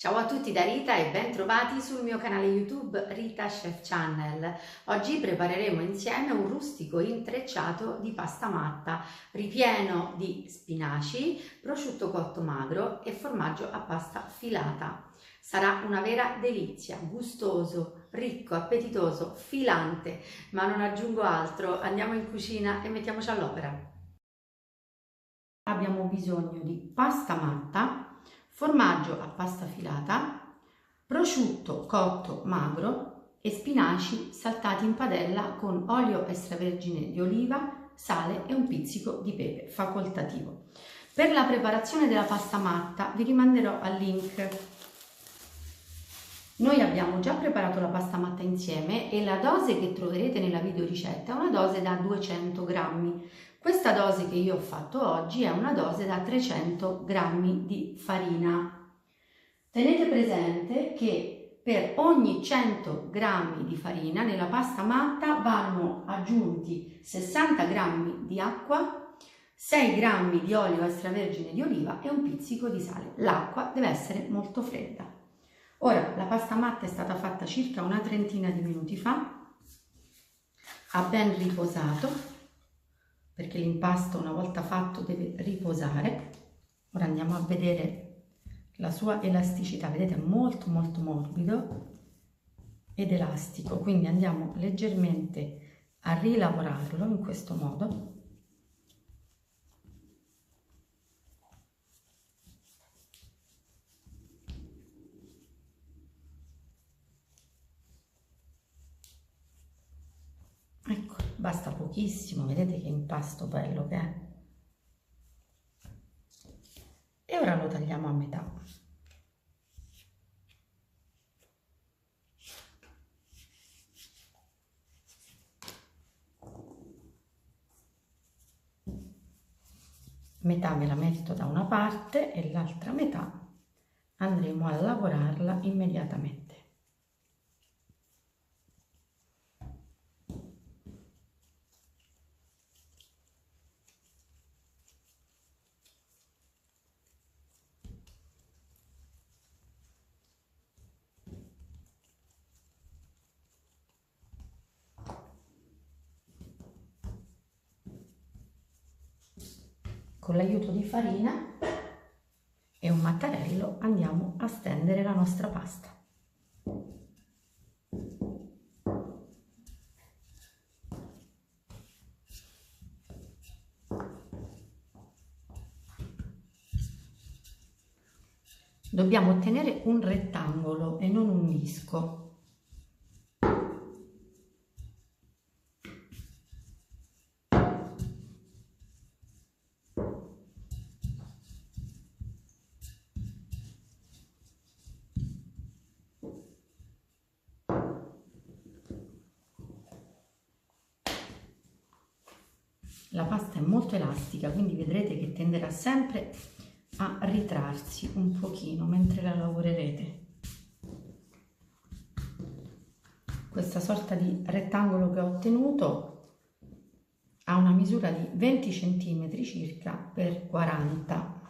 Ciao a tutti da Rita e ben trovati sul mio canale YouTube Rita Chef Channel. Oggi prepareremo insieme un rustico intrecciato di pasta matta ripieno di spinaci, prosciutto cotto magro e formaggio a pasta filata. Sarà una vera delizia, gustoso, ricco, appetitoso, filante, ma non aggiungo altro. Andiamo in cucina e mettiamoci all'opera. Abbiamo bisogno di pasta matta, formaggio a pasta filata, prosciutto cotto magro e spinaci saltati in padella con olio extravergine di oliva, sale e un pizzico di pepe facoltativo. Per la preparazione della pasta matta vi rimanderò al link. Noi abbiamo già preparato la pasta matta insieme e la dose che troverete nella videoricetta è una dose da 200 grammi. Questa dose che io ho fatto oggi è una dose da 300 grammi di farina. Tenete presente che per ogni 100 grammi di farina nella pasta matta vanno aggiunti 60 grammi di acqua, 6 grammi di olio extravergine di oliva e un pizzico di sale. L'acqua deve essere molto fredda. Ora, la pasta matta è stata fatta circa una trentina di minuti fa, ha ben riposato, perché l'impasto una volta fatto deve riposare. Ora andiamo a vedere la sua elasticità, vedete è molto morbido ed elastico, quindi andiamo leggermente a rilavorarlo in questo modo. Ecco, basta pochissimo, vedete che impasto bello che è. E ora lo tagliamo a metà. Metà me la metto da una parte e l'altra metà andremo a lavorarla immediatamente. Con l'aiuto di farina e un mattarello andiamo a stendere la nostra pasta. Dobbiamo ottenere un rettangolo e non un disco. La pasta è molto elastica, quindi vedrete che tenderà sempre a ritrarsi un pochino mentre la lavorerete. Questa sorta di rettangolo che ho ottenuto ha una misura di 20 cm circa per 40.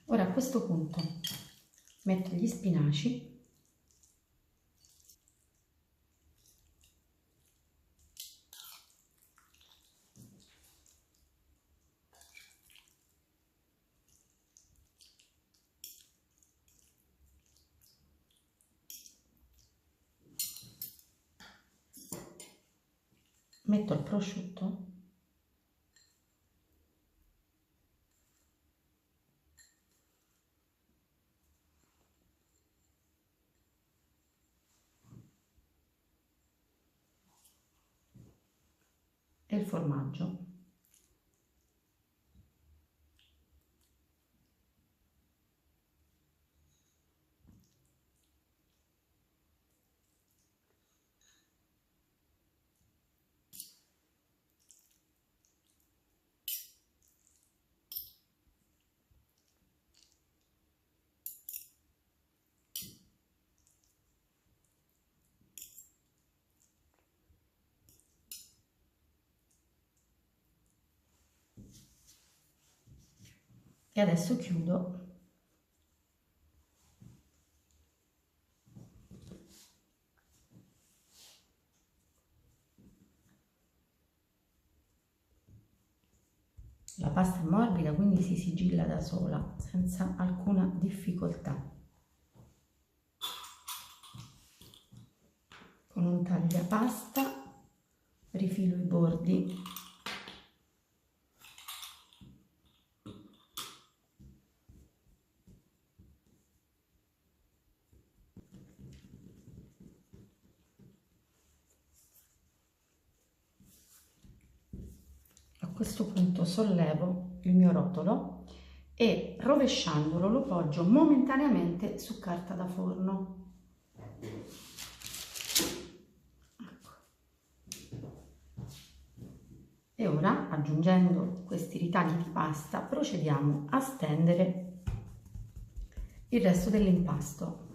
Ora a questo punto metto gli spinaci . Metto il prosciutto . E il formaggio . E adesso chiudo La pasta è morbida, quindi si sigilla da sola senza alcuna difficoltà. Con un tagliapasta rifilo i bordi. A questo punto sollevo il mio rotolo e rovesciandolo lo poggio momentaneamente su carta da forno. E ora, aggiungendo questi ritagli di pasta, procediamo a stendere il resto dell'impasto.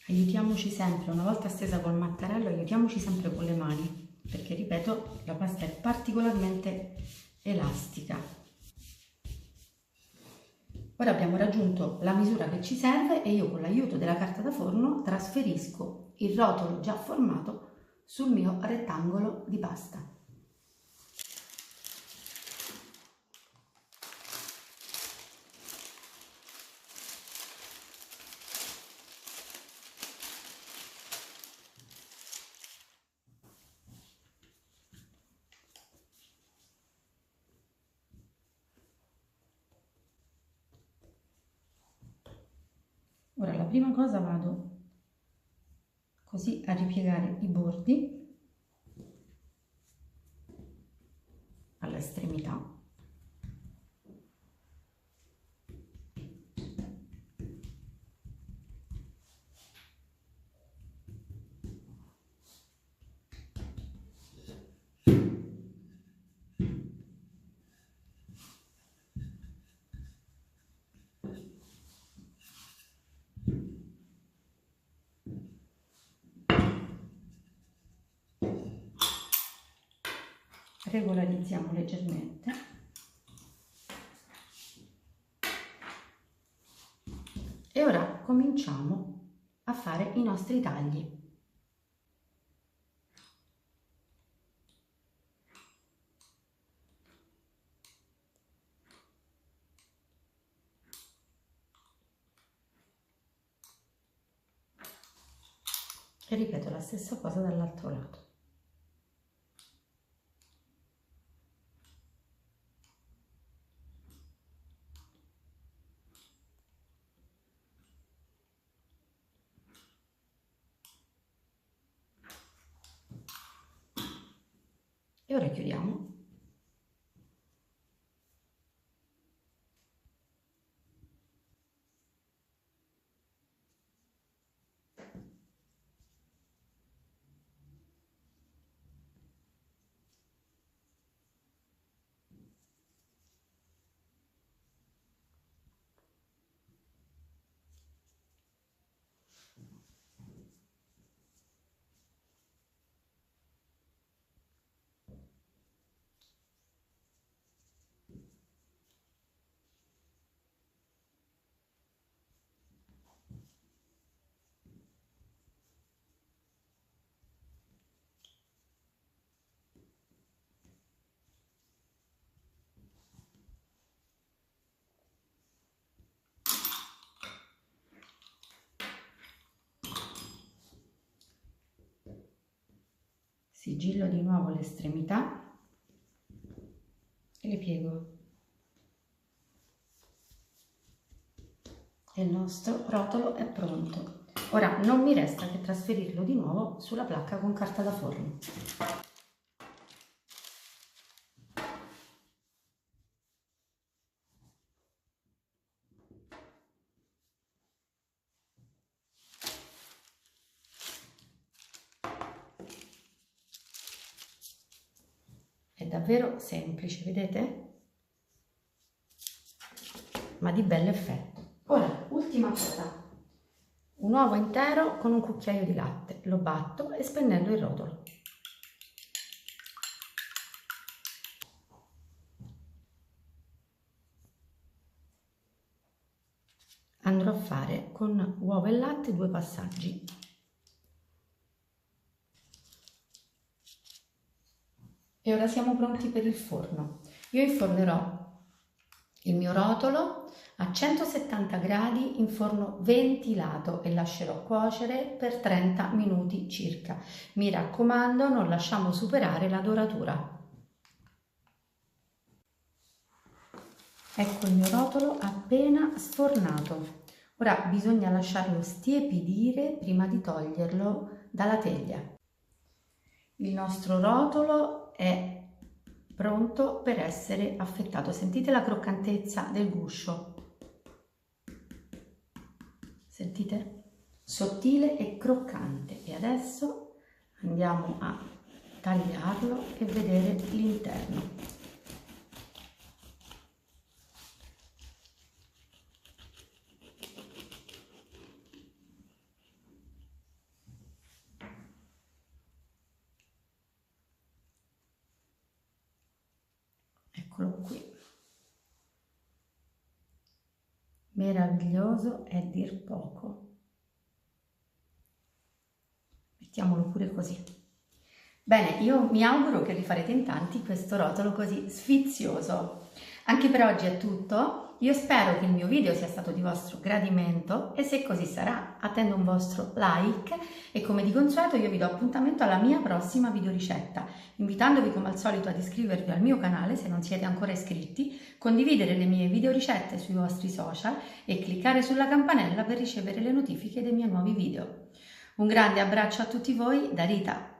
Aiutiamoci sempre, una volta stesa col mattarello, aiutiamoci sempre con le mani, perché ripeto, la pasta è particolarmente elastica. Ora abbiamo raggiunto la misura che ci serve e io con l'aiuto della carta da forno trasferisco il rotolo già formato sul mio rettangolo di pasta. Ora la prima cosa vado così a ripiegare i bordi all'estremità. Regolarizziamo leggermente e ora cominciamo a fare i nostri tagli. E ripeto la stessa cosa dall'altro lato. E ora chiudiamo. Sigillo di nuovo le estremità e le piego. E il nostro rotolo è pronto. Ora non mi resta che trasferirlo di nuovo sulla placca con carta da forno. È davvero semplice, vedete? Ma di bell'effetto. Ora ultima cosa, un uovo intero con un cucchiaio di latte, lo batto e spennello il rotolo. Andrò a fare con uovo e latte 2 passaggi. E ora siamo pronti per il forno. Io infornerò il mio rotolo a 170 gradi in forno ventilato e lascerò cuocere per 30 minuti circa. Mi raccomando, non lasciamo superare la doratura. Ecco il mio rotolo appena sfornato. Ora bisogna lasciarlo stiepidire prima di toglierlo dalla teglia. Il nostro rotolo è pronto per essere affettato. Sentite la croccantezza del guscio? Sentite? Sottile e croccante. E adesso andiamo a tagliarlo e vedere l'interno. Eccolo qui, meraviglioso è dir poco. Mettiamolo pure così. Bene, io mi auguro che rifarete in tanti questo rotolo così sfizioso. Anche per oggi è tutto. Io spero che il mio video sia stato di vostro gradimento e se così sarà attendo un vostro like e come di consueto io vi do appuntamento alla mia prossima videoricetta, invitandovi come al solito ad iscrivervi al mio canale se non siete ancora iscritti, condividere le mie videoricette sui vostri social e cliccare sulla campanella per ricevere le notifiche dei miei nuovi video. Un grande abbraccio a tutti voi da Rita.